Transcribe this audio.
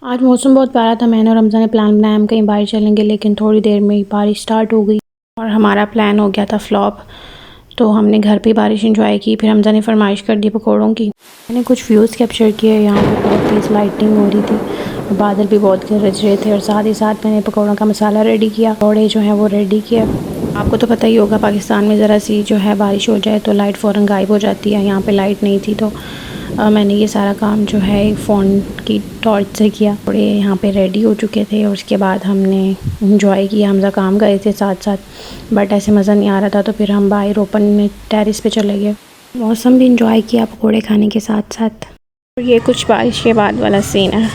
आज मौसम बहुत प्यारा था। मैंने और हमजा ने प्लान बनाया हम कहीं बाहर चलेंगे, लेकिन थोड़ी देर में ही बारिश स्टार्ट हो गई और हमारा प्लान हो गया था फ्लॉप। तो हमने घर पे बारिश एंजॉय की। फिर हमजा ने फरमाइश कर दी पकौड़ों की। मैंने कुछ व्यूज़ कैप्चर किए। यहाँ पे बहुत तेज़ लाइटिंग हो रही थी, बादल भी बहुत गरज रहे थे और साथ ही साथ मैंने पकौड़ों का मसाला रेडी किया, पकौड़े जो हैं वो रेडी किया। आपको तो पता ही होगा पाकिस्तान में ज़रा सी जो है बारिश हो जाए तो लाइट फ़ौरन गायब हो जाती है। यहाँ पे लाइट नहीं थी तो मैंने ये सारा काम जो है फ़ोन की टॉर्च से किया। थोड़े यहाँ पे रेडी हो चुके थे और उसके बाद हमने इंजॉय किया। हमजा काम करे थे साथ साथ, बट ऐसे मज़ा नहीं आ रहा था तो फिर हम बाहर ओपन में टेरेस पे चले गए। मौसम भी इंजॉय किया पकौड़े खाने के साथ साथ। और ये कुछ बारिश के बाद वाला सीन है।